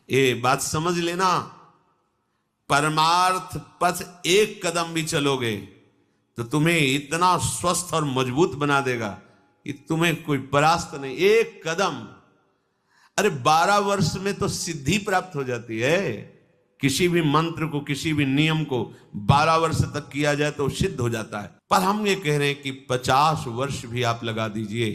ये बात समझ लेना, परमार्थ पथ एक कदम भी चलोगे तो तुम्हें इतना स्वस्थ और मजबूत बना देगा कि तुम्हें कोई परास्त नहीं। एक कदम, अरे 12 वर्ष में तो सिद्धि प्राप्त हो जाती है। किसी भी मंत्र को, किसी भी नियम को 12 वर्ष तक किया जाए तो सिद्ध हो जाता है। पर हम ये कह रहे हैं कि 50 वर्ष भी आप लगा दीजिए,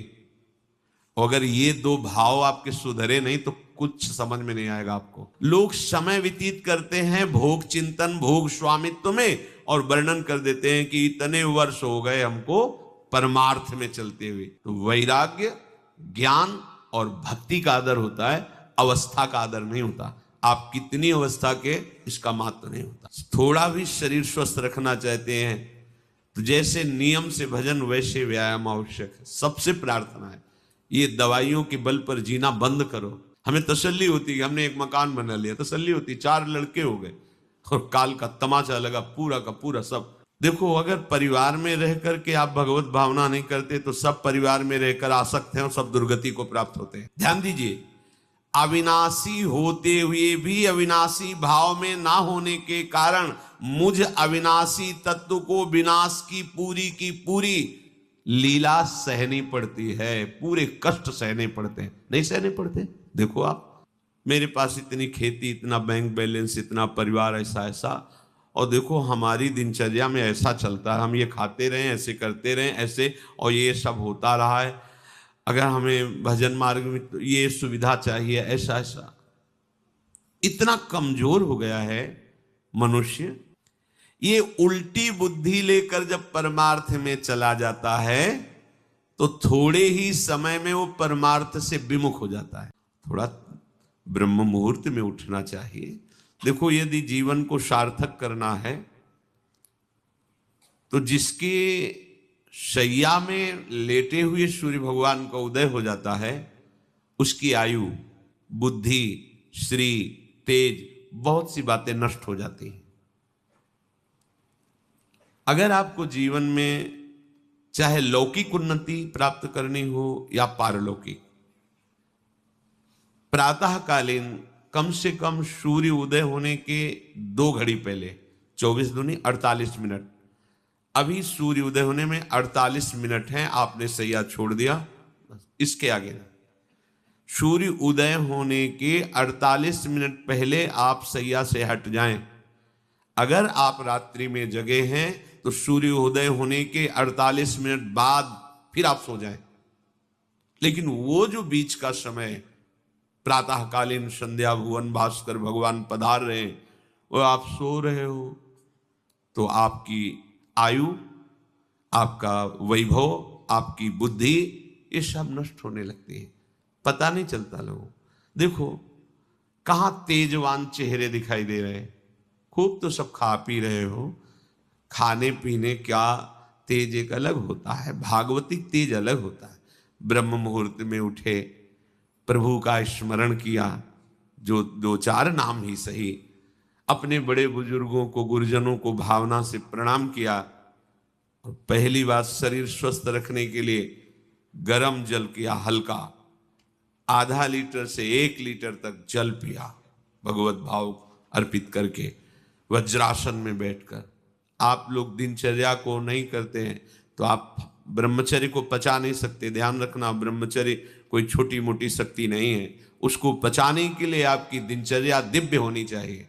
अगर ये दो भाव आपके सुधरे नहीं तो कुछ समझ में नहीं आएगा आपको। लोग समय व्यतीत करते हैं भोग चिंतन, भोग स्वामित्व में, और वर्णन कर देते हैं कि इतने वर्ष हो गए हमको परमार्थ में चलते हुए। तो वैराग्य, ज्ञान और भक्ति का आदर होता है, अवस्था का आदर नहीं होता। आप कितनी अवस्था के, इसका महत्व नहीं होता। थोड़ा भी शरीर स्वस्थ रखना चाहते हैं तो जैसे नियम से भजन वैसे व्यायाम आवश्यक है। सबसे प्रार्थना है, ये दवाइयों के बल पर जीना बंद करो। हमें तसल्ली होती है, हमने एक मकान बना लिया, तसल्ली होती, 4 लड़के हो गए और काल का तमाचा लगा पूरा का पूरा सब। देखो, अगर परिवार में रह करके आप भगवत भावना नहीं करते तो सब परिवार में रहकर आसक्त हैं और सब दुर्गति को प्राप्त होते हैं। ध्यान दीजिए, अविनाशी होते हुए भी अविनाशी भाव में ना होने के कारण मुझ अविनाशी तत्व को विनाश की पूरी लीला सहनी पड़ती है। पूरे कष्ट सहने पड़ते हैं, नहीं सहने पड़ते। देखो आप, मेरे पास इतनी खेती, इतना बैंक बैलेंस, इतना परिवार, ऐसा ऐसा, और देखो हमारी दिनचर्या में ऐसा चलता है, हम ये खाते रहें, ऐसे करते रहें, ऐसे, और ये सब होता रहा है। अगर हमें भजन मार्ग में तो ये सुविधा चाहिए, ऐसा ऐसा। इतना कमजोर हो गया है मनुष्य। ये उल्टी बुद्धि लेकर जब परमार्थ में चला जाता है तो थोड़े ही समय में वो परमार्थ से विमुख हो जाता है। थोड़ा ब्रह्म मुहूर्त में उठना चाहिए। देखो, यदि जीवन को सार्थक करना है तो जिसके शैया में लेटे हुए सूर्य भगवान का उदय हो जाता है, उसकी आयु, बुद्धि, श्री, तेज, बहुत सी बातें नष्ट हो जाती हैं। अगर आपको जीवन में चाहे लौकिक उन्नति प्राप्त करनी हो या पारलौकिक, प्रातःकालीन कम से कम सूर्य उदय होने के 2 घड़ी पहले, 24 दूनी 48 मिनट, अभी सूर्य उदय होने में 48 मिनट हैं, आपने सैया छोड़ दिया, इसके आगे नहीं। सूर्य उदय होने के 48 मिनट पहले आप सैया से हट जाएं। अगर आप रात्रि में जगे हैं तो सूर्य उदय होने के 48 मिनट बाद फिर आप सो जाएं। लेकिन वो जो बीच का समय, प्रातःकालीन संध्या भुवन भास्कर भगवान पधार रहे हैं, वो आप सो रहे हो, तो आपकी आयु, आपका वैभव, आपकी बुद्धि, ये सब नष्ट होने लगती है, पता नहीं चलता लोगों। देखो कहाँ तेजवान चेहरे दिखाई दे रहे हैं। खूब तो सब खा पी रहे हो, खाने पीने क्या तेज एक अलग होता है, भागवतिक तेज अलग होता है। ब्रह्म मुहूर्त में उठे, प्रभु का स्मरण किया, जो 2-4 नाम ही सही, अपने बड़े बुजुर्गों को, गुरुजनों को भावना से प्रणाम किया, और पहली बात शरीर स्वस्थ रखने के लिए गर्म जल किया, हल्का, आधा लीटर से 1 लीटर तक जल पिया, भगवत भाव अर्पित करके, वज्रासन में बैठकर। आप लोग दिनचर्या को नहीं करते हैं तो आप ब्रह्मचर्य को पचा नहीं सकते। ध्यान रखना, ब्रह्मचर्य कोई छोटी मोटी शक्ति नहीं है, उसको पचाने के लिए आपकी दिनचर्या दिव्य होनी चाहिए।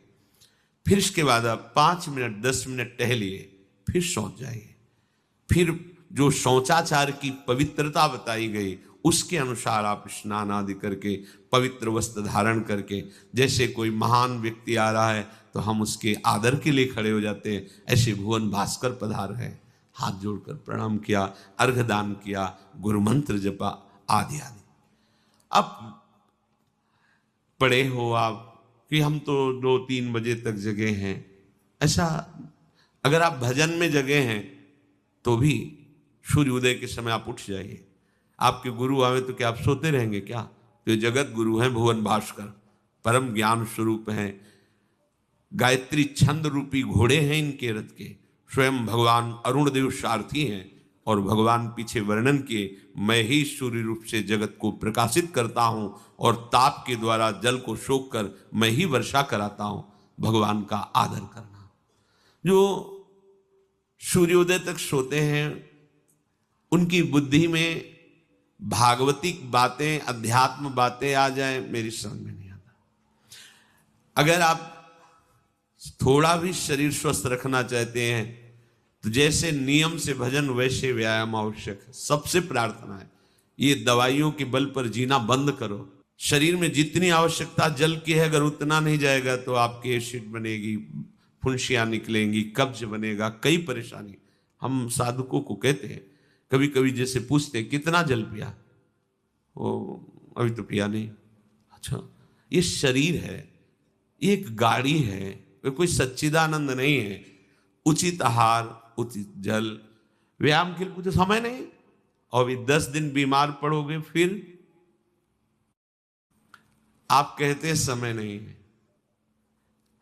फिर इसके बाद आप 5 मिनट 10 मिनट टहलिए, फिर सो जाइए। फिर जो शौचाचार की पवित्रता बताई गई उसके अनुसार आप स्नान आदि करके, पवित्र वस्त्र धारण करके, जैसे कोई महान व्यक्ति आ रहा है तो हम उसके आदर के लिए खड़े हो जाते हैं, ऐसे भुवन भास्कर पधार है, हाथ जोड़कर प्रणाम किया, अर्घदान किया, गुरु मंत्र जपा, आदि आदि। अब पड़े हो आप कि हम तो 2-3 बजे तक जगे हैं, ऐसा अगर आप भजन में जगे हैं तो भी सूर्य उदय के समय आप उठ जाइए। आपके गुरु आवे तो क्या आप सोते रहेंगे क्या? तो जगत गुरु हैं भुवन भास्कर, परम ज्ञान स्वरूप हैं, गायत्री छंद रूपी घोड़े हैं इनके रथ के, स्वयं भगवान अरुण देव सारथी हैं, और भगवान पीछे वर्णन किए, मैं ही सूर्य रूप से जगत को प्रकाशित करता हूं और ताप के द्वारा जल को सोख कर मैं ही वर्षा कराता हूं। भगवान का आदर करना। जो सूर्योदय तक सोते हैं उनकी बुद्धि में भागवतिक बातें, अध्यात्म बातें आ जाए, मेरी समझ में नहीं आता। अगर आप थोड़ा भी शरीर स्वस्थ रखना चाहते हैं तो जैसे नियम से भजन वैसे व्यायाम आवश्यक है। सबसे प्रार्थना है, ये दवाइयों के बल पर जीना बंद करो। शरीर में जितनी आवश्यकता जल की है, अगर उतना नहीं जाएगा तो आपकी एसिड बनेगी, फुंसियाँ निकलेंगी, कब्ज बनेगा, कई परेशानी। हम साधुकों को कहते हैं, कभी कभी जैसे पूछते कितना जल पिया, वो अभी तो पिया नहीं। अच्छा, ये शरीर है, ये एक गाड़ी है, कोई सच्चिदानंद नहीं है। उचित आहार, उचित जल, व्यायाम के लिए कुछ समय नहीं। और भी 10 दिन बीमार पड़ोगे फिर आप कहते हैं समय नहीं है।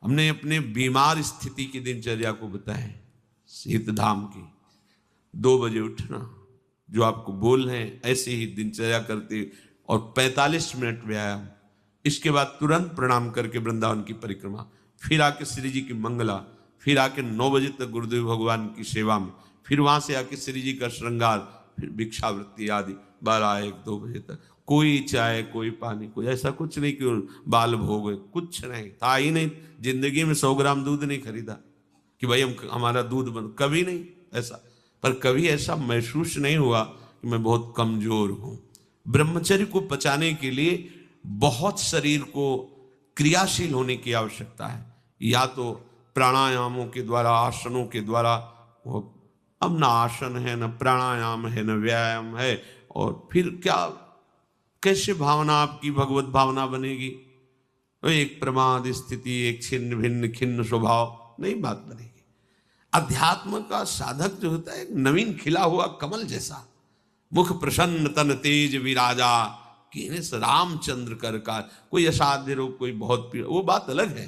हमने अपने बीमार स्थिति की दिनचर्या को बताया, शीत धाम की 2 बजे उठना, जो आपको बोल रहे हैं ऐसे ही दिनचर्या करते, और 45 मिनट व्यायाम। इसके बाद तुरंत प्रणाम करके वृंदावन की परिक्रमा, फिर आके श्री जी की मंगला, फिर आके 9 बजे तक गुरुदेव भगवान की सेवा में, फिर वहां से आके श्री जी का श्रृंगार, फिर भिक्षावृत्ति आदि 12-1-2 बजे तक। कोई चाय, कोई पानी, कोई ऐसा कुछ नहीं कि बाल भोग, कुछ नहीं था ही नहीं। जिंदगी में 100 ग्राम दूध नहीं खरीदा कि भाई हमारा दूध बंद, कभी नहीं ऐसा। पर कभी ऐसा महसूस नहीं हुआ कि मैं बहुत कमजोर हूं। ब्रह्मचर्य को पचाने के लिए बहुत शरीर को क्रियाशील होने की आवश्यकता है। या तो प्राणायामों के द्वारा, आसनों के द्वारा, वो अब ना आसन है, न प्राणायाम है, न व्यायाम है, और फिर क्या, कैसे भावना आपकी भगवत भावना बनेगी? एक प्रमाद स्थिति, एक छिन्न भिन्न खिन्न स्वभाव, नहीं बात बनेगी। अध्यात्म का साधक जो होता है, एक नवीन खिला हुआ कमल जैसा, मुख प्रसन्न तन तेज विराजा, कीनेस रामचंद्र कर का। कोई असाध्य रोग, कोई बहुत पीड़ा, वो बात अलग है।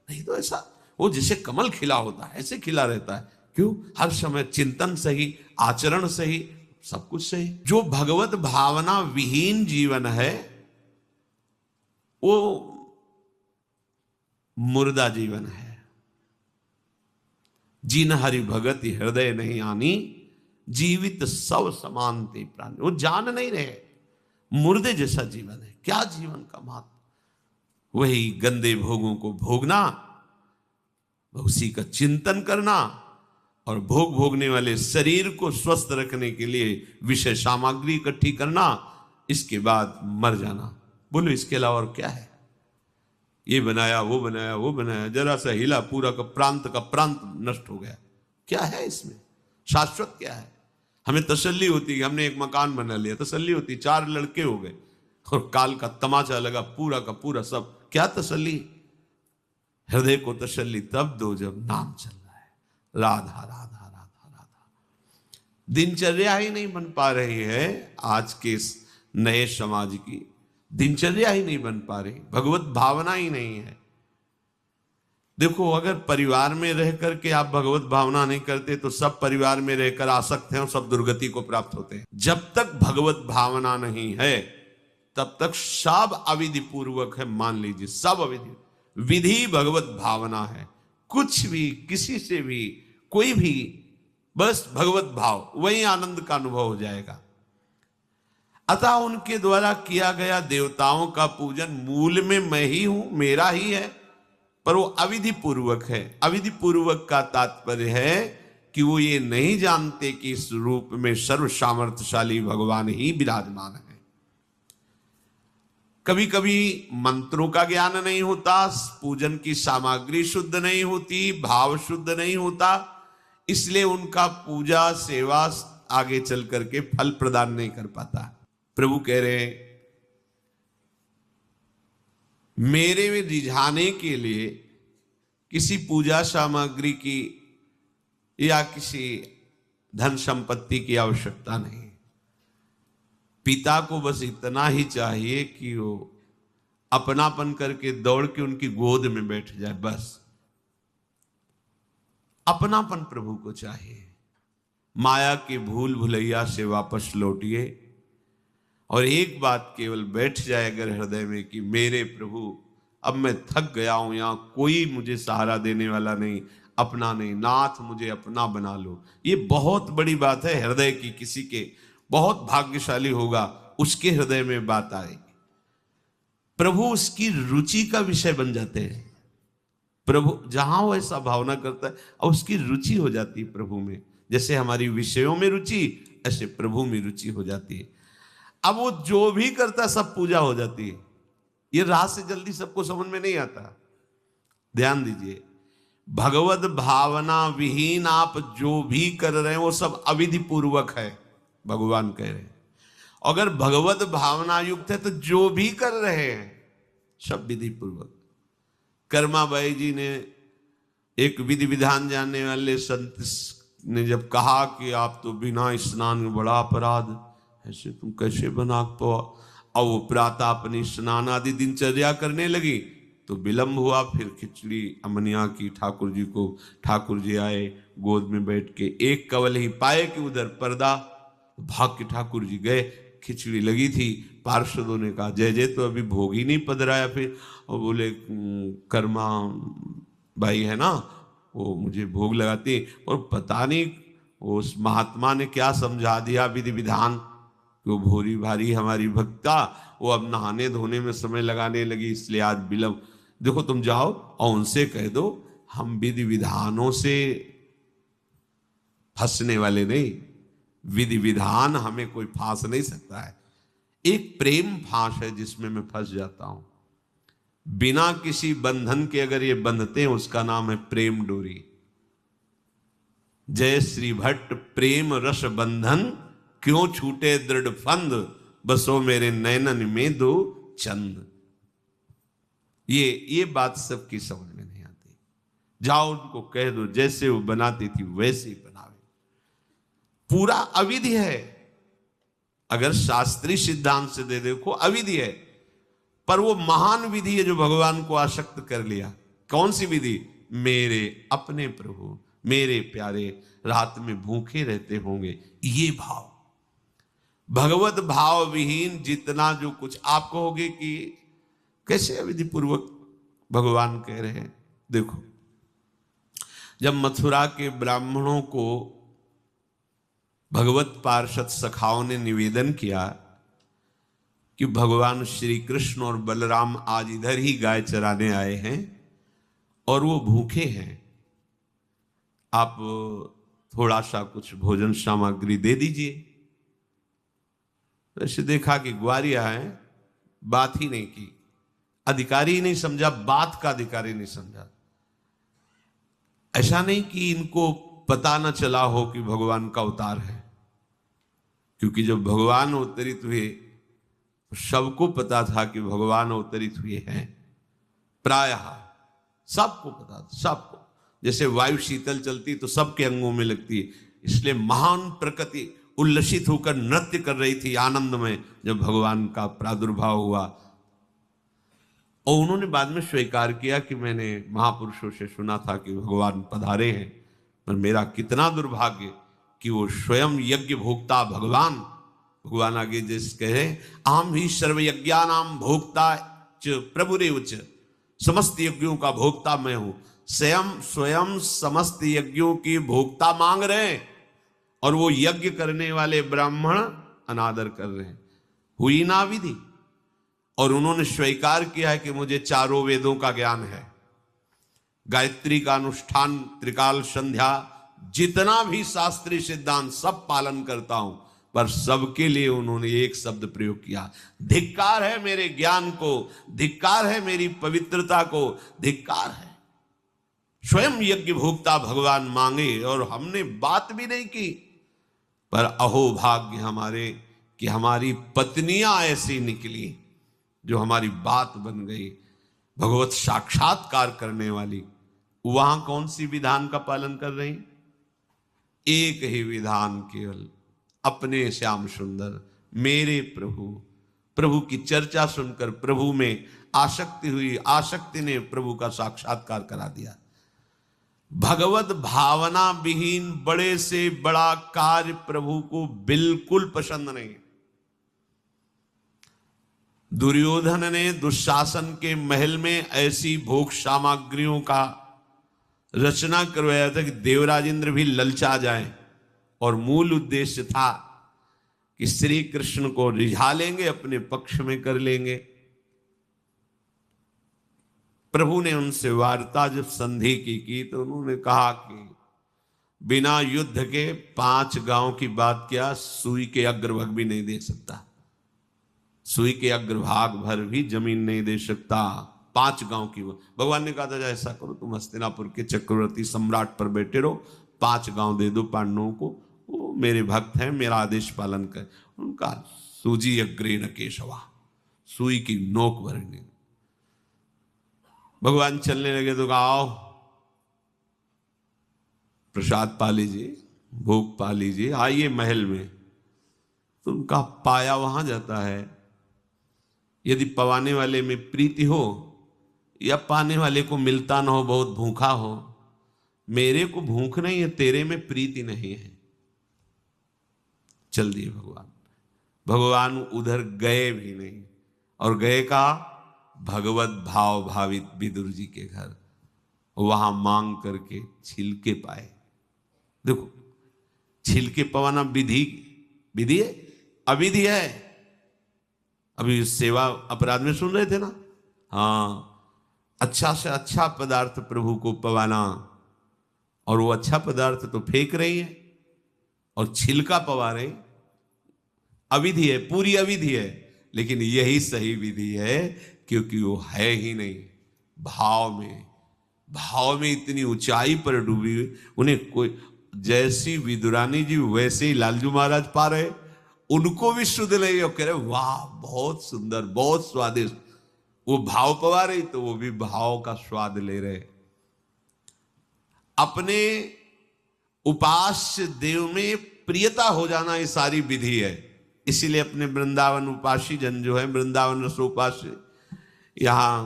नहीं तो ऐसा वो जैसे कमल खिला होता है ऐसे खिला रहता है। क्यों? हर समय चिंतन सही, आचरण सही, सब कुछ सही। जो भगवत भावना विहीन जीवन है वो मुर्दा जीवन है। जिन हरि भगति हृदय नहीं आनी, जीवित सब समानते प्राणी। वो जान नहीं रहे, मुर्दे जैसा जीवन है। क्या जीवन का महत्व? वही गंदे भोगों को भोगना, उसी का चिंतन करना, और भोग भोगने वाले शरीर को स्वस्थ रखने के लिए विषय सामग्री इकट्ठी करना, इसके बाद मर जाना। बोलो इसके अलावा और क्या है? ये बनाया, वो बनाया, वो बनाया, जरा सा हिला, पूरा का प्रांत नष्ट हो गया। क्या है इसमें? शाश्वत क्या है? हमें तसल्ली होती है, हमने एक मकान बना लिया, तसल्ली होती, 4 लड़के हो गए और काल का तमाचा लगा, पूरा का पूरा सब। क्या तसल्ली? हृदय को तसल्ली तब दो जब नाम चल रहा है, राधा राधा राधा राधा। दिनचर्या ही नहीं बन पा रही है आज के इस नए समाज की, दिनचर्या ही नहीं बन पा रही, भगवत भावना ही नहीं है। देखो, अगर परिवार में रह करके आप भगवत भावना नहीं करते तो सब परिवार में रहकर आसक्त हैं और सब दुर्गति को प्राप्त होते हैं। जब तक भगवत भावना नहीं है तब तक सब अविधि पूर्वक है। मान लीजिए सब अविधि, विधि भगवत भावना है। कुछ भी, किसी से भी, कोई भी, बस भगवत भाव, वही आनंद का अनुभव हो जाएगा। अतः उनके द्वारा किया गया देवताओं का पूजन मूल में मैं ही हूं, मेरा ही है, पर वो अविधि पूर्वक है। अविधि पूर्वक का तात्पर्य है कि वो ये नहीं जानते कि इस रूप में सर्व सामर्थ्यशाली भगवान ही विराजमान है। कभी कभी मंत्रों का ज्ञान नहीं होता, पूजन की सामग्री शुद्ध नहीं होती, भाव शुद्ध नहीं होता, इसलिए उनका पूजा सेवा आगे चल करके फल प्रदान नहीं कर पाता। प्रभु कह रहे मेरे में रिझाने के लिए किसी पूजा सामग्री की या किसी धन संपत्ति की आवश्यकता नहीं। पिता को बस इतना ही चाहिए कि वो अपनापन करके दौड़ के उनकी गोद में बैठ जाए, बस अपनापन प्रभु को चाहिए। माया की भूल भुलैया से वापस लौटिए और एक बात केवल बैठ जाए अगर हृदय में कि मेरे प्रभु अब मैं थक गया हूं, यहां कोई मुझे सहारा देने वाला नहीं, अपना नहीं, नाथ मुझे अपना बना लो। ये बहुत बड़ी बात है हृदय की, किसी के बहुत भाग्यशाली होगा उसके हृदय में बात आएगी। प्रभु उसकी रुचि का विषय बन जाते हैं। प्रभु जहां वो ऐसा भावना करता है और उसकी रुचि हो जाती है प्रभु में। जैसे हमारी विषयों में रुचि, ऐसे प्रभु में रुचि हो जाती है। अब वो जो भी करता सब पूजा हो जाती है। ये राह से जल्दी सबको समझ में नहीं आता। ध्यान दीजिए, भगवत भावना विहीन आप जो भी कर रहे हैं वो सब अविधि पूर्वक है, भगवान कह रहे हैं। अगर भगवत भावना युक्त है तो जो भी कर रहे हैं सब विधि पूर्वक। कर्माबाई जी ने, एक विधि विधान जानने वाले संत ने जब कहा कि आप तो बिना स्नान में बड़ा अपराध, ऐसे तुम कैसे बना पाओ। और वो प्रातः अपनी स्नान आदि दिनचर्या करने लगी तो विलंब हुआ। फिर खिचड़ी अमनिया की ठाकुर जी को, ठाकुर जी आए गोद में बैठ के, एक कवल ही पाए कि उधर पर्दा, भाग के ठाकुर जी गए। खिचड़ी लगी थी, पार्षदों ने कहा जय जय तो अभी भोग ही नहीं पधराया। फिर और बोले कर्मा भाई है ना, वो मुझे भोग लगाती, और पता नहीं उस महात्मा ने क्या समझा दिया विधि विधान, वो भोरी भारी हमारी भक्ता, वो अब नहाने धोने में समय लगाने लगी, इसलिए आज विलंब। देखो तुम जाओ और उनसे कह दो हम विधि विधानों से फंसने वाले नहीं, विधि विधान हमें कोई फांस नहीं सकता है। एक प्रेम फांस है जिसमें मैं फंस जाता हूं। बिना किसी बंधन के अगर ये बंधते हैं उसका नाम है प्रेम डोरी। जय श्री भट्ट प्रेम रस बंधन, क्यों छूटे दृढ़ फंद, बसो मेरे नैनन में दो चंद। ये बात सबकी समझ में नहीं आती। जाओ उनको कह दो जैसे वो बनाती थी वैसे ही बनावे। पूरा अविधि है। अगर शास्त्रीय सिद्धांत से दे देखो अविधि है, पर वो महान विधि है जो भगवान को आसक्त कर लिया। कौन सी विधि? मेरे अपने प्रभु, मेरे प्यारे रात में भूखे रहते होंगे, ये भाव। भगवत भाव विहीन जितना जो कुछ आप कहोगे कि कैसे अविधि पूर्वक भगवान कह रहे हैं। देखो, जब मथुरा के ब्राह्मणों को भगवत पार्षद सखाओं ने निवेदन किया कि भगवान श्री कृष्ण और बलराम आज इधर ही गाय चराने आए हैं और वो भूखे हैं, आप थोड़ा सा कुछ भोजन सामग्री दे दीजिए। वैसे देखा कि ग्वारिया है, बात ही नहीं की, अधिकारी ही नहीं समझा, बात का अधिकारी नहीं समझा। ऐसा नहीं कि इनको पता न चला हो कि भगवान का अवतार है, क्योंकि जब भगवान अवतरित हुए सबको पता था कि भगवान अवतरित हुए हैं। प्रायः सबको पता था, सबको। जैसे वायु शीतल चलती तो सबके अंगों में लगती है, इसलिए महान प्रकृति उल्लसित होकर नृत्य कर रही थी आनंद में जब भगवान का प्रादुर्भाव हुआ। और उन्होंने बाद में स्वीकार किया कि मैंने महापुरुषों से सुना था कि भगवान पधारे हैं, पर मेरा कितना दुर्भाग्य कि वो स्वयं यज्ञ भोक्ता भगवान आगे जैसे कहे, आम ही सर्व यज्ञानाम भोक्ता च प्रभुरेव च, समस्त यज्ञों का भोक्ता मैं हूं। स्वयं समस्त यज्ञों की भोक्ता मांग रहे हैं और वो यज्ञ करने वाले ब्राह्मण अनादर कर रहे हैं। हुई ना विधि। और उन्होंने स्वीकार किया है कि मुझे चारों वेदों का ज्ञान है, गायत्री का अनुष्ठान, त्रिकाल संध्या, जितना भी शास्त्रीय सिद्धांत सब पालन करता हूं। पर सबके लिए उन्होंने एक शब्द प्रयोग किया, धिक्कार है मेरे ज्ञान को, धिक्कार है मेरी पवित्रता को, धिक्कार है। स्वयं यज्ञ भोक्ता भगवान मांगे और हमने बात भी नहीं की। पर अहो भाग्य हमारे कि हमारी पत्नियां ऐसी निकली जो हमारी बात बन गई, भगवत साक्षात्कार करने वाली। वहां कौन सी विधान का पालन कर रही? एक ही विधान, केवल अपने श्याम सुंदर मेरे प्रभु की चर्चा सुनकर प्रभु में आसक्ति हुई, आसक्ति ने प्रभु का साक्षात्कार करा दिया। भगवत भावना विहीन बड़े से बड़ा कार्य प्रभु को बिल्कुल पसंद नहीं। दुर्योधन ने दुशासन के महल में ऐसी भोग सामग्रियों का रचना करवाया था कि देवराज इंद्र भी ललचा जाए, और मूल उद्देश्य था कि श्री कृष्ण को रिझा लेंगे, अपने पक्ष में कर लेंगे। प्रभु ने उनसे वार्ता जब संधि की तो उन्होंने कहा कि बिना युद्ध के 5 गांव की बात क्या, सुई के अग्रभाग भी नहीं दे सकता, सुई के अग्रभाग भर भी जमीन नहीं दे सकता। 5 गांव की भगवान ने कहा था ऐसा करो, तुम हस्तिनापुर के चक्रवर्ती सम्राट पर बैठे रहो, 5 गांव दे दो पांडवों को, वो मेरे भक्त हैं, मेरा आदेश पालन कर। उनका सूजी अग्रेण केशवा, सुई की नोक भरने। भगवान चलने लगे तो कहा आओ प्रसाद पा लीजिए, भोग पा लीजिए, आइए महल में। तो उनका पाया वहां जाता है। यदि पवाने वाले में प्रीति हो या पाने वाले को मिलता ना हो, बहुत भूखा हो, मेरे को भूख नहीं है, तेरे में प्रीति नहीं है, चल दिए भगवान। भगवान उधर गए भी नहीं, और गए का भगवत भाव भावित विदुर जी के घर, वहां मांग करके छिलके पाए। देखो छिलके पवाना विधि है, अविधि है। अभी सेवा अपराध में सुन रहे थे ना, हाँ, अच्छा से अच्छा पदार्थ प्रभु को पवाना, और वो अच्छा पदार्थ तो फेंक रही है और छिलका पवा रहे, अविधि है, पूरी अविधि है। लेकिन यही सही विधि है, क्योंकि वो है ही नहीं भाव में इतनी ऊंचाई पर डूबी हुई। उन्हें कोई, जैसी विदुरानी जी वैसे ही लालजू महाराज पा रहे, उनको भी शुद्ध नहीं, और कह रहे वाह बहुत सुंदर, बहुत स्वादिष्ट। वो भाव पवा रही तो वो भी भाव का स्वाद ले रहे। अपने उपास्य देव में प्रियता हो जाना ये सारी विधि है। इसीलिए अपने वृंदावन उपासी जन जो है, वृंदावन रसोपास्य, यहां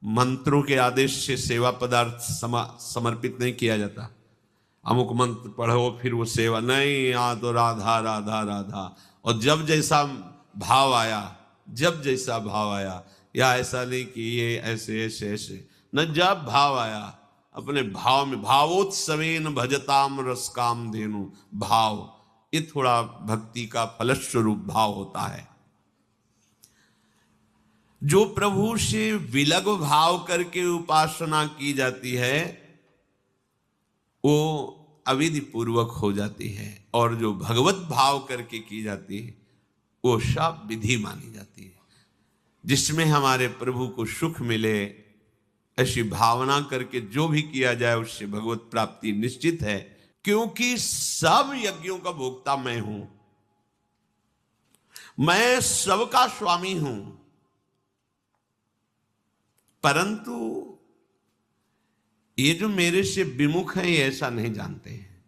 मंत्रों के आदेश से सेवा पदार्थ समर्पित नहीं किया जाता। अमुक मंत्र पढ़ो फिर वो सेवा नहीं, यहाँ तो राधा राधा राधा। और जब जैसा भाव आया, या ऐसा नहीं कि ये ऐसे ऐसे ऐसे, न जब भाव आया, अपने भाव में, भावोत्सवेन भजताम रसकाम धेनु, भाव, ये थोड़ा भक्ति का फलस्वरूप भाव होता है। जो प्रभु से विलग भाव करके उपासना की जाती है वो अविधि पूर्वक हो जाती है, और जो भगवत भाव करके की जाती है वो सब विधि मानी जाती है। जिसमें हमारे प्रभु को सुख मिले, ऐसी भावना करके जो भी किया जाए उससे भगवत प्राप्ति निश्चित है। क्योंकि सब यज्ञों का भोक्ता मैं हूं, मैं सबका स्वामी हूं, परंतु ये जो मेरे से विमुख हैं ये ऐसा नहीं जानते हैं,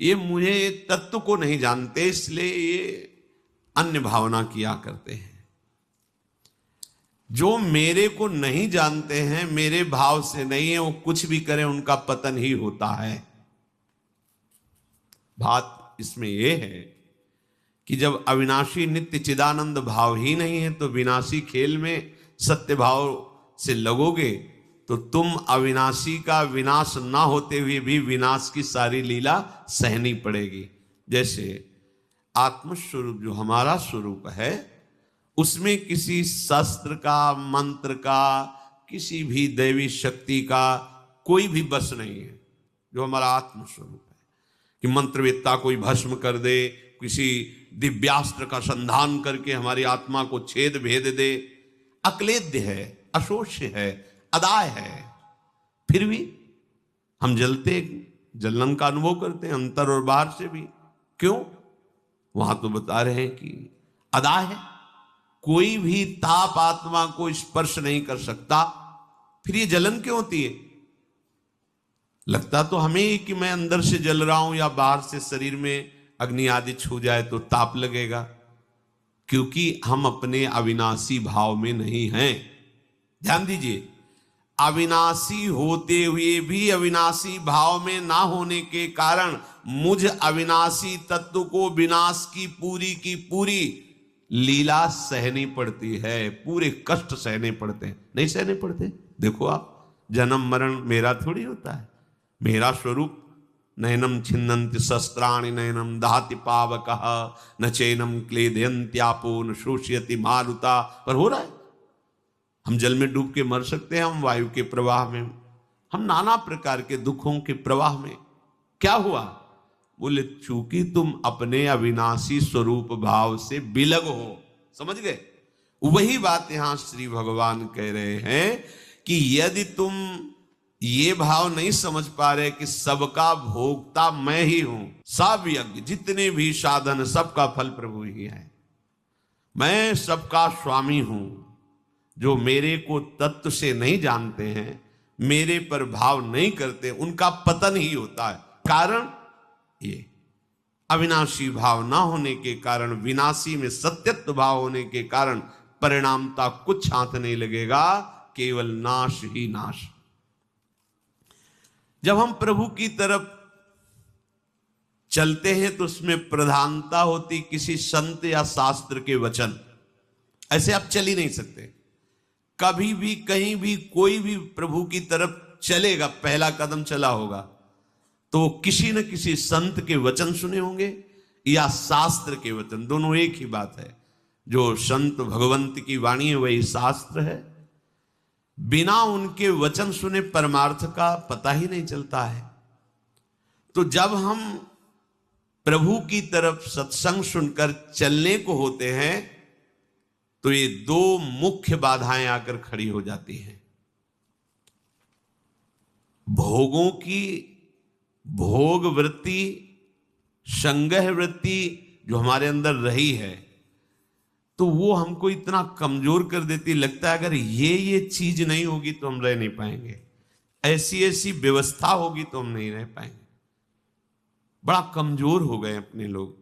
ये मुझे तत्व को नहीं जानते, इसलिए ये अन्य भावना किया करते हैं। जो मेरे को नहीं जानते हैं, मेरे भाव से नहीं है, वो कुछ भी करें उनका पतन ही होता है। बात इसमें यह है कि जब अविनाशी नित्य चिदानंद भाव ही नहीं है तो विनाशी खेल में सत्य भाव से लगोगे तो तुम अविनाशी का विनाश ना होते हुए भी विनाश की सारी लीला सहनी पड़ेगी। जैसे आत्मस्वरूप जो हमारा स्वरूप है उसमें किसी शस्त्र का, मंत्र का, किसी भी दैवी शक्ति का कोई भी बस नहीं है। जो हमारा आत्मस्वरूप है कि मंत्रवेत्ता कोई भस्म कर दे, किसी दिव्यास्त्र का संधान करके हमारी आत्मा को छेद भेद दे, अक्लेद्य है, अशोष्य है, अदाय है, फिर भी हम जलन का अनुभव करते हैं अंतर और बाहर से भी। क्यों? वहां तो बता रहे हैं कि अदाय है, कोई भी ताप आत्मा को स्पर्श नहीं कर सकता, फिर ये जलन क्यों होती है? लगता तो हमें ही कि मैं अंदर से जल रहा हूं या बाहर से शरीर में अग्नि आदि छू जाए तो ताप लगेगा, क्योंकि हम अपने अविनाशी भाव में नहीं हैं। ध्यान दीजिए, अविनाशी होते हुए भी अविनाशी भाव में ना होने के कारण मुझ अविनाशी तत्व को विनाश की पूरी लीला सहनी पड़ती है, पूरे कष्ट सहने पड़ते हैं। नहीं सहने पड़ते? देखो आप, जन्म मरण मेरा थोड़ी होता है। मेरा स्वरूप नैनम छिन्नन्ति शस्त्राणि नैनम दहति पावकः न चैनम क्लेदयन्त्यापो न शोषयति मारुता, पर हो रहा है। हम जल में डूब के मर सकते हैं, हम वायु के प्रवाह में, हम नाना प्रकार के दुखों के प्रवाह में। क्या हुआ? बोले चूंकि तुम अपने अविनाशी स्वरूप भाव से विलग हो। समझ गए? वही बात यहां श्री भगवान कह रहे हैं कि यदि तुम ये भाव नहीं समझ पा रहे कि सबका भोक्ता मैं ही हूं, सब यज्ञ जितने भी साधन सबका फल प्रभु ही है, मैं सबका स्वामी हूं, जो मेरे को तत्व से नहीं जानते हैं, मेरे पर भाव नहीं करते, उनका पतन ही होता है। कारण ये अविनाशी भाव ना होने के कारण, विनाशी में सत्यत्व भाव होने के कारण परिणामता कुछ हाथ नहीं लगेगा, केवल नाश ही नाश। जब हम प्रभु की तरफ चलते हैं तो उसमें प्रधानता होती किसी संत या शास्त्र के वचन। ऐसे आप चल ही नहीं सकते। कभी भी कहीं भी कोई भी प्रभु की तरफ चलेगा, पहला कदम चला होगा तो किसी न किसी संत के वचन सुने होंगे या शास्त्र के वचन, दोनों एक ही बात है। जो संत भगवंत की वाणी है वही शास्त्र है। बिना उनके वचन सुने परमार्थ का पता ही नहीं चलता है। तो जब हम प्रभु की तरफ सत्संग सुनकर चलने को होते हैं तो ये दो मुख्य बाधाएं आकर खड़ी हो जाती हैं। भोगों की भोग वृत्ति, संग्रह वृत्ति जो हमारे अंदर रही है, तो वो हमको इतना कमजोर कर देती, लगता है अगर ये चीज नहीं होगी तो हम रह नहीं पाएंगे, ऐसी ऐसी व्यवस्था होगी तो हम नहीं रह पाएंगे। बड़ा कमजोर हो गए अपने लोग।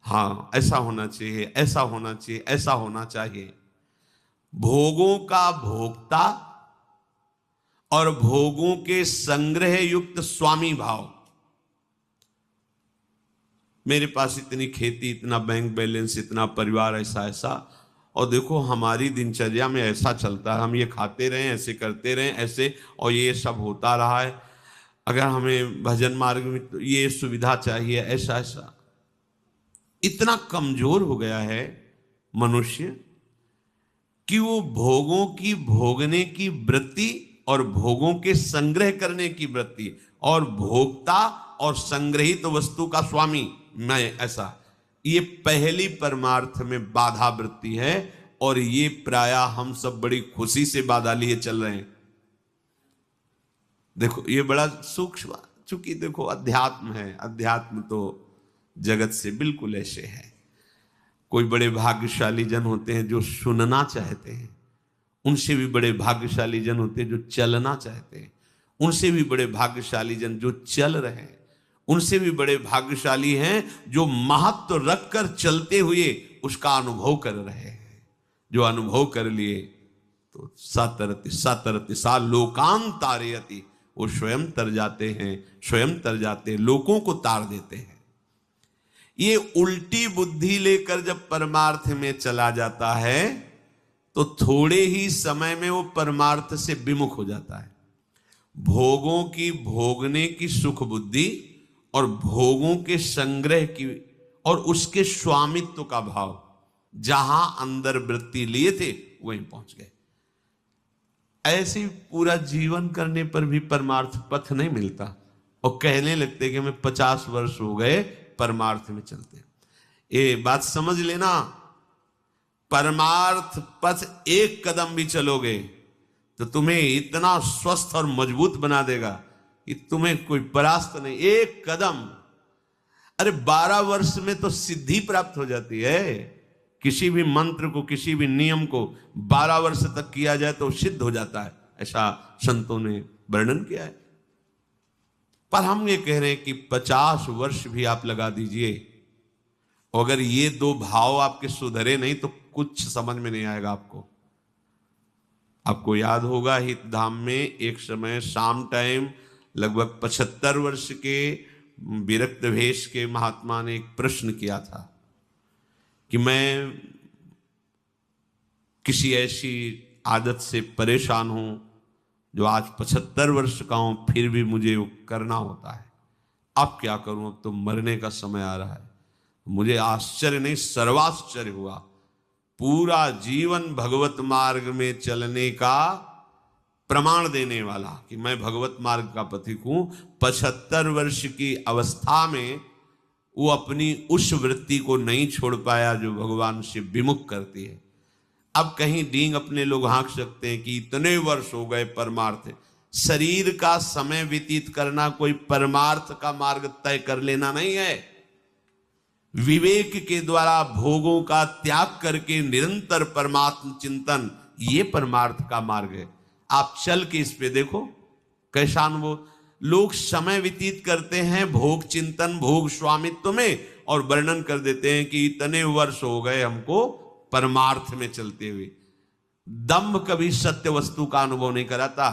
हाँ, ऐसा होना चाहिए, ऐसा होना चाहिए, ऐसा होना चाहिए। भोगों का भोक्ता और भोगों के संग्रह युक्त स्वामी भाव। मेरे पास इतनी खेती, इतना बैंक बैलेंस, इतना परिवार, ऐसा ऐसा, और देखो हमारी दिनचर्या में ऐसा चलता है, हम ये खाते रहें, ऐसे करते रहें, ऐसे, और ये सब होता रहा है। अगर हमें भजन मार्ग में तो ये सुविधा चाहिए, ऐसा ऐसा। इतना कमजोर हो गया है मनुष्य कि वो भोगों की भोगने की वृत्ति और भोगों के संग्रह करने की वृत्ति और भोक्ता और संग्रहित वस्तु का स्वामी मैं, ऐसा, ये पहली परमार्थ में बाधा वृत्ति है। और ये प्रायः हम सब बड़ी खुशी से बाधा लिए चल रहे हैं। देखो ये बड़ा सूक्ष्म, चूंकि देखो अध्यात्म है, अध्यात्म तो जगत से बिल्कुल ऐसे है। कोई बड़े भाग्यशाली जन होते हैं जो सुनना चाहते हैं, उनसे भी बड़े भाग्यशाली जन होते हैं जो चलना चाहते हैं, उनसे भी बड़े भाग्यशाली जन जो चल रहे हैं, उनसे भी बड़े भाग्यशाली हैं जो महत्व रखकर चलते हुए उसका अनुभव कर रहे हैं। जो अनुभव कर लिए तो सतरति सतरति सा लोकान तारयति, वो स्वयं तर जाते हैं, स्वयं तर जाते, लोगों को तार देते हैं। ये उल्टी बुद्धि लेकर जब परमार्थ में चला जाता है तो थोड़े ही समय में वो परमार्थ से विमुख हो जाता है। भोगों की भोगने की सुख बुद्धि और भोगों के संग्रह की और उसके स्वामित्व का भाव, जहां अंदर वृत्ति लिए थे वहीं पहुंच गए। ऐसे पूरा जीवन करने पर भी परमार्थ पथ नहीं मिलता और कहने लगते कि हमें 50 वर्ष हो गए परमार्थ में चलते। ये बात समझ लेना, परमार्थ पथ एक कदम भी चलोगे तो तुम्हें इतना स्वस्थ और मजबूत बना देगा कि तुम्हें कोई परास्त नहीं। एक कदम, अरे 12 वर्ष में तो सिद्धि प्राप्त हो जाती है। किसी भी मंत्र को, किसी भी नियम को 12 वर्ष तक किया जाए तो सिद्ध हो जाता है, ऐसा संतों ने वर्णन किया है। पर हम ये कह रहे हैं कि 50 वर्ष भी आप लगा दीजिए, अगर ये दो भाव आपके सुधरे नहीं तो कुछ समझ में नहीं आएगा आपको। आपको याद होगा हित धाम में एक समय शाम टाइम लगभग 75 वर्ष के विरक्त भेष के महात्मा ने एक प्रश्न किया था कि मैं किसी ऐसी आदत से परेशान हूं जो आज 75 वर्ष का हूं, फिर भी मुझे वो करना होता है। अब क्या करूं, अब तो मरने का समय आ रहा है। मुझे आश्चर्य नहीं सर्वाश्चर्य हुआ। पूरा जीवन भगवत मार्ग में चलने का प्रमाण देने वाला कि मैं भगवत मार्ग का पथिक हूं, 75 वर्ष की अवस्था में वो अपनी उस वृत्ति को नहीं छोड़ पाया जो भगवान से विमुख करती है। अब कहीं डींग अपने लोग हाँक सकते हैं कि इतने वर्ष हो गए परमार्थ। शरीर का समय व्यतीत करना कोई परमार्थ का मार्ग तय कर लेना नहीं है। विवेक के द्वारा भोगों का त्याग करके निरंतर परमात्म चिंतन, ये परमार्थ का मार्ग है। आप चल के इस पे देखो कैसा अनुभव। लोग समय व्यतीत करते हैं भोग चिंतन भोग स्वामित्व में और वर्णन कर देते हैं कि इतने वर्ष हो गए हमको परमार्थ में चलते हुए। दंभ कभी सत्य वस्तु का अनुभव नहीं कराता,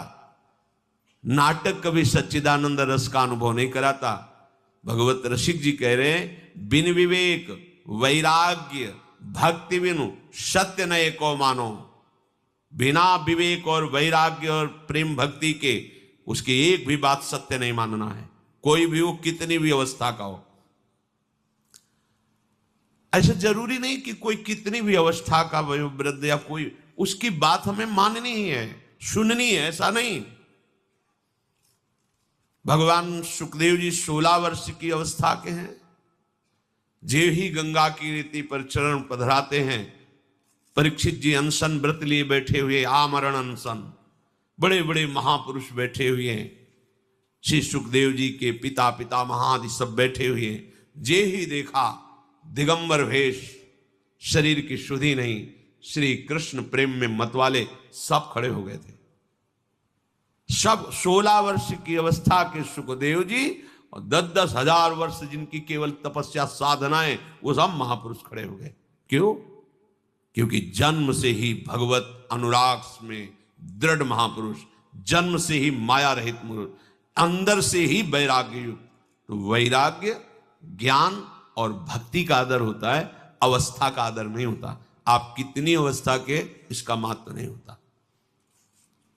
नाटक कभी सच्चिदानंद रस का अनुभव नहीं कराता। भगवत रसिक जी कह रहे हैं बिन विवेक वैराग्य भक्ति बिनु सत्य न एको मानो। बिना विवेक और वैराग्य और प्रेम भक्ति के उसकी एक भी बात सत्य नहीं मानना है, कोई भी हो कितनी भी अवस्था का हो। ऐसा जरूरी नहीं कि कोई कितनी भी अवस्था का वयोवृद्ध या कोई उसकी बात हमें माननी ही है सुननी है, ऐसा नहीं। भगवान सुखदेव जी 16 वर्ष की अवस्था के हैं। जे ही गंगा की रीति पर चरण पधराते हैं। परीक्षित जी अनशन व्रत लिए बैठे हुए, आमरण अनशन, बड़े बड़े महापुरुष बैठे हुए हैं। श्री सुखदेव जी के पिता पितामहादि सब बैठे हुए हैं। जे ही देखा दिगंबर भेष, शरीर की शुद्धि नहीं, श्री कृष्ण प्रेम में मतवाले सब खड़े हो गए थे। सब 16 वर्ष की अवस्था के सुखदेव जी और 10-10 हजार वर्ष जिनकी केवल तपस्या साधनाएं, वो सब महापुरुष खड़े हो गए। क्यों? क्योंकि जन्म से ही भगवत अनुराग में दृढ़ महापुरुष, जन्म से ही माया रहित पुरुष, अंदर से ही वैराग्य युक्त। तो वैराग्य ज्ञान और भक्ति का आदर होता है, अवस्था का आदर नहीं होता। आप कितनी अवस्था के इसका महत्व नहीं होता।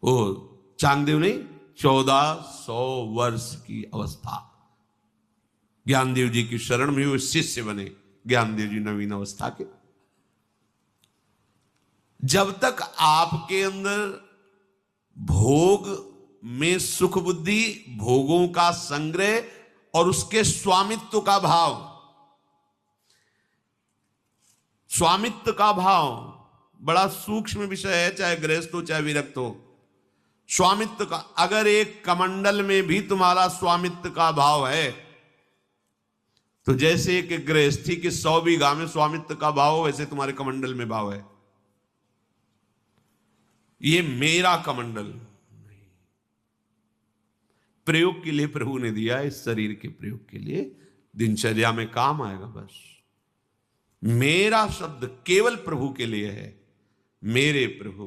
ओ चांगदेव नहीं 1400 वर्ष की अवस्था। ज्ञानदेव जी की शरण में वो शिष्य बने। ज्ञानदेव जी नवीन अवस्था के। जब तक आपके अंदर भोग में सुख बुद्धि, भोगों का संग्रह और उसके स्वामित्व का भाव, स्वामित्व का भाव बड़ा सूक्ष्म विषय है, चाहे गृहस्थ हो चाहे विरक्त हो। स्वामित्व का, अगर एक कमंडल में भी तुम्हारा स्वामित्व का भाव है तो जैसे एक गृहस्थी के 100 बीघा में स्वामित्व का भाव हो, वैसे तुम्हारे कमंडल में भाव है। ये मेरा कमंडल नहीं, प्रयोग के लिए प्रभु ने दिया, इस शरीर के प्रयोग के लिए, दिनचर्या में काम आएगा। बस मेरा शब्द केवल प्रभु के लिए है। मेरे प्रभु